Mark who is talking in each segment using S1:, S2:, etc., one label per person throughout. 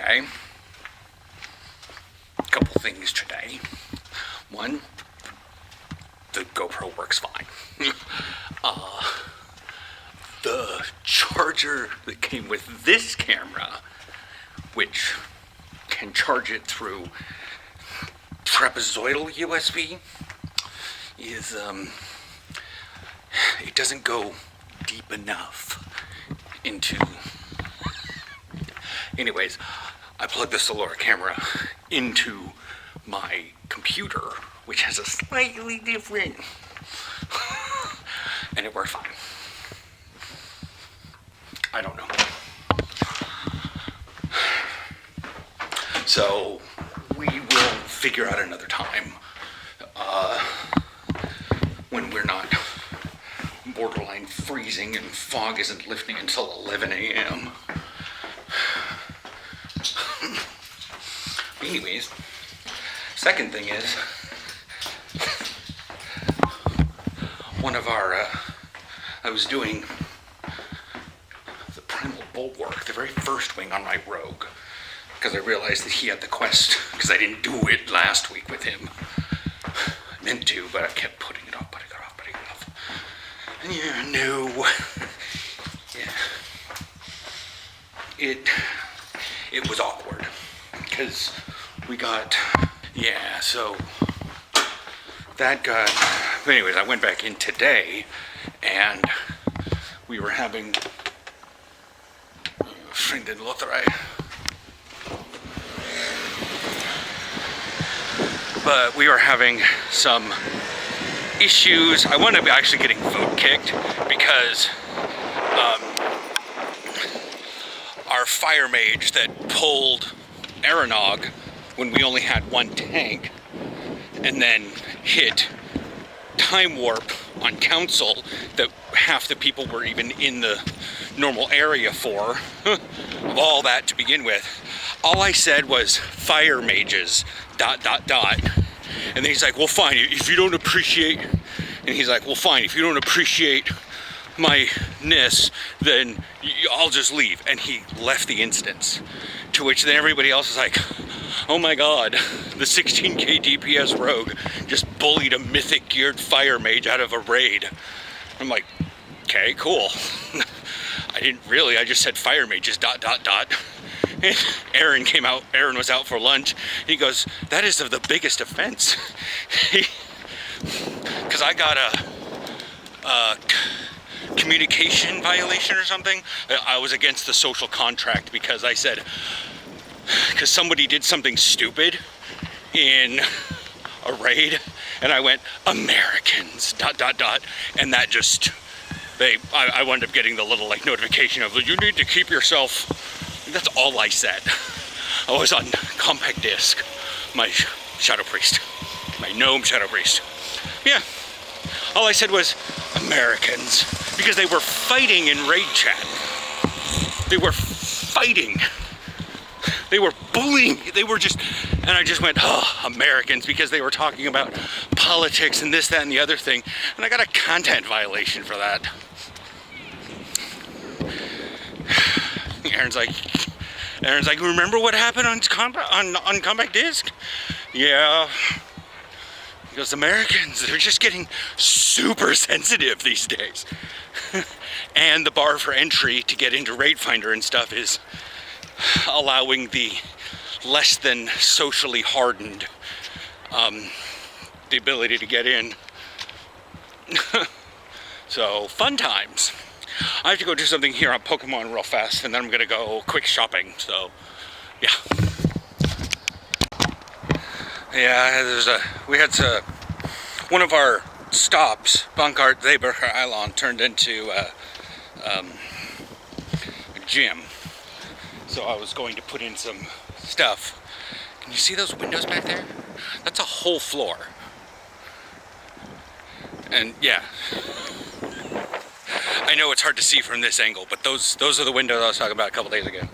S1: Okay. A couple things today. One, the GoPro works fine. The charger that came with this camera, which can charge it through trapezoidal USB, is it doesn't go deep enough into. Anyways, I plugged the Solar camera into my computer, which has a slightly different, and it worked fine. I don't know. So we will figure out another time when we're not borderline freezing and fog isn't lifting until 11 a.m. Anyways, second thing is, I was doing the primal bulwark, the very first wing on my Rogue, because I realized that he had the quest, because I didn't do it last week with him. I meant to, but I kept putting it off. And yeah, no. Yeah. It was awkward, because we got, so that got, but anyways, I went back in today, and we were having, friend in Lothrai, but we were having some issues. I wound up actually getting vote kicked because our fire mage that pulled Aeronog when we only had one tank and then hit time warp on council that half the people were even in the normal area for, of all that to begin with. All I said was fire mages, ... And then he's like, well, fine, if you don't appreciate, and he's like, well, fine, if you don't appreciate my ness, then I'll just leave. And he left the instance. To which then everybody else is like, oh my god, the 16k DPS rogue just bullied a mythic geared fire mage out of a raid. I'm like, okay, cool. I just said fire mages, ... And Aaron came out, Aaron was out for lunch. He goes, that is the biggest offense. Because I got a communication violation or something. I was against the social contract because I said, because somebody did something stupid in a raid, and I went, Americans, ... And that just, I wound up getting the little like notification of, you need to keep yourself. That's all I said. I was on compact disc, my Shadow Priest, my gnome Shadow Priest. Yeah, all I said was Americans, because they were fighting in raid chat. They were fighting. They were bullying. They were just, and I just went, oh, Americans, because they were talking about politics and this, that, and the other thing. And I got a content violation for that. Aaron's like, remember what happened on compact disc? Yeah. He goes, Americans, they're just getting super sensitive these days. And the bar for entry to get into Raid Finder and stuff is allowing the less than socially hardened the ability to get in. So, fun times. I have to go do something here on Pokemon real fast, and then I'm gonna go quick shopping, so, yeah. Yeah, one of our stops, Bankart Zeberger Island, turned into a gym. So I was going to put in some stuff. Can you see those windows back there? That's a whole floor. And yeah. I know it's hard to see from this angle, but those are the windows I was talking about a couple days ago.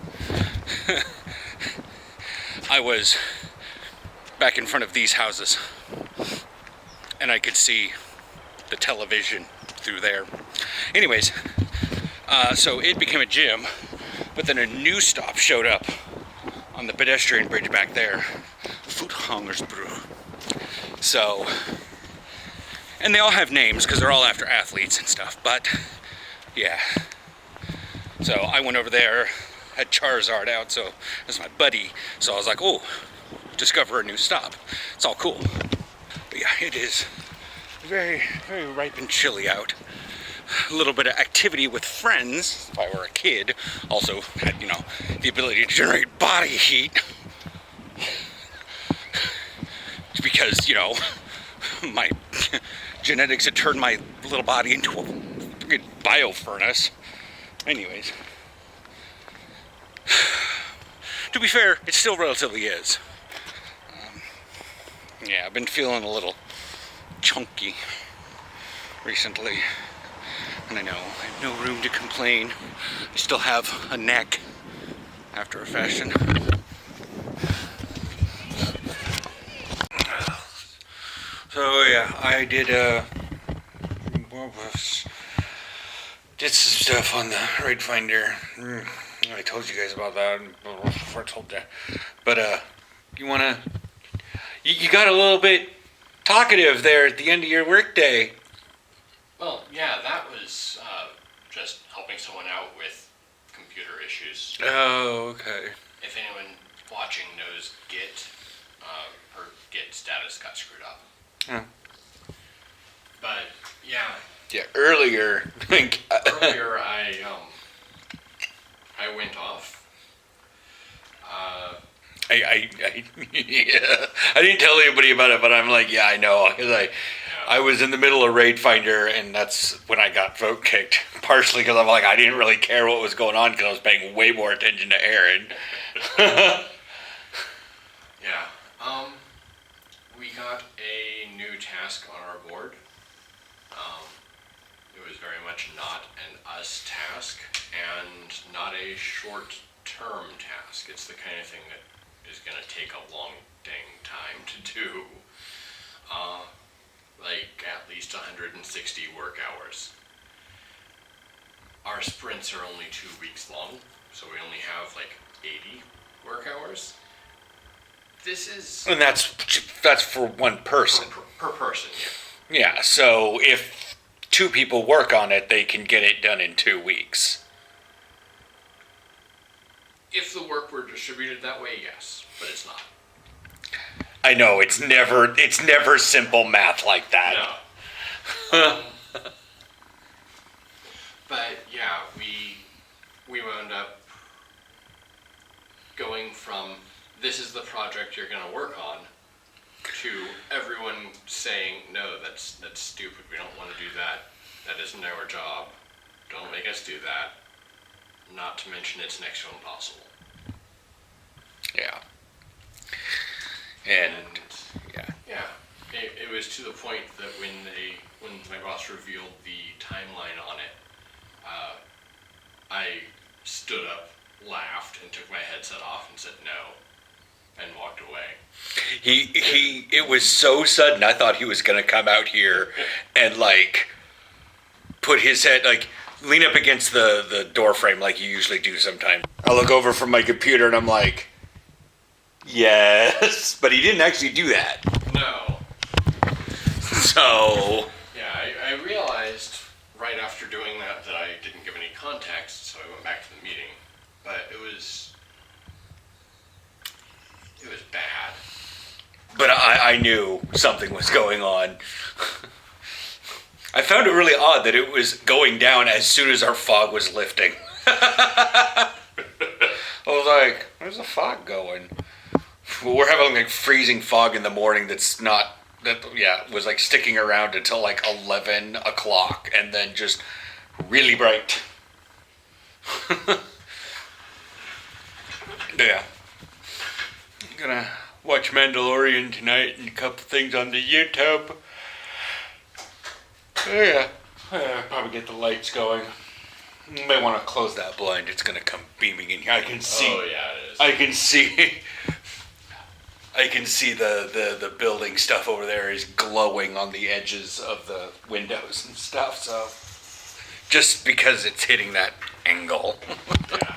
S1: I was back in front of these houses, and I could see the television through there. Anyways, so it became a gym, but then a new stop showed up on the pedestrian bridge back there. Voetgangersbrug. So, and they all have names because they're all after athletes and stuff, but yeah. So I went over there, had Charizard out, so that's my buddy. So I was like, oh, discover a new stop. It's all cool. But yeah, it is very, very ripe and chilly out. A little bit of activity with friends, if I were a kid, also had, the ability to generate body heat. Because, my genetics had turned my little body into a freaking biofurnace. Anyways. To be fair, it still relatively is. Yeah, I've been feeling a little chunky recently. And I know I have no room to complain. I still have a neck after a fashion. So yeah, I did some stuff on the Raid Finder. I told you guys about that before I told you. But you got a little bit talkative there at the end of your workday.
S2: Well, yeah, that was just helping someone out with computer issues.
S1: Oh, okay.
S2: If anyone watching knows Git, her Git status got screwed up.
S1: Huh.
S2: But yeah.
S1: Yeah, earlier.
S2: Earlier, I went off.
S1: I didn't tell anybody about it, but I'm like, yeah, I know, because I was in the middle of Raid Finder, and that's when I got vote kicked. Partially because I'm like, I didn't really care what was going on because I was paying way more attention to Aaron.
S2: Yeah. We got a new task on our board. It was very much not an us task and not a short-term task. It's the kind of thing that is going to take a long dang time to do. Like at least 160 work hours. Our sprints are only 2 weeks long, so we only have like 80 work hours. This is...
S1: And that's for one person.
S2: Per person, yeah.
S1: Yeah, so if 2 people work on it, they can get it done in 2 weeks.
S2: If the work were distributed that way, yes, but it's not.
S1: I know, it's never simple math like that.
S2: No. But yeah, we wound up going from this is the project you're going to work on to everyone saying no, that's stupid. We don't want to do that. That isn't our job. Don't make us do that. Not to mention it's next to impossible.
S1: Yeah. And
S2: yeah, it was to the point that when my boss revealed the timeline on it, I stood up, laughed, and took my headset off and said no, and walked away.
S1: It was so sudden. I thought he was gonna come out here and put his head lean up against the door frame like you usually do sometimes. I look over from my computer and I'm like, yes, but he didn't actually do that.
S2: No.
S1: So...
S2: Yeah, I realized right after doing that I didn't give any context, so I went back to the meeting. But it was bad.
S1: But I knew something was going on. I found it really odd that it was going down as soon as our fog was lifting. I was like, where's the fog going? Well, we're having freezing fog in the morning was sticking around until 11 o'clock and then just really bright. Yeah. I'm gonna watch Mandalorian tonight and a couple things on the YouTube. Yeah. Probably get the lights going. You may want to close that blind. It's gonna come beaming in here. I can see.
S2: Oh yeah, it is.
S1: I can see the building stuff over there is glowing on the edges of the windows and stuff. So just because it's hitting that angle.
S2: Yeah.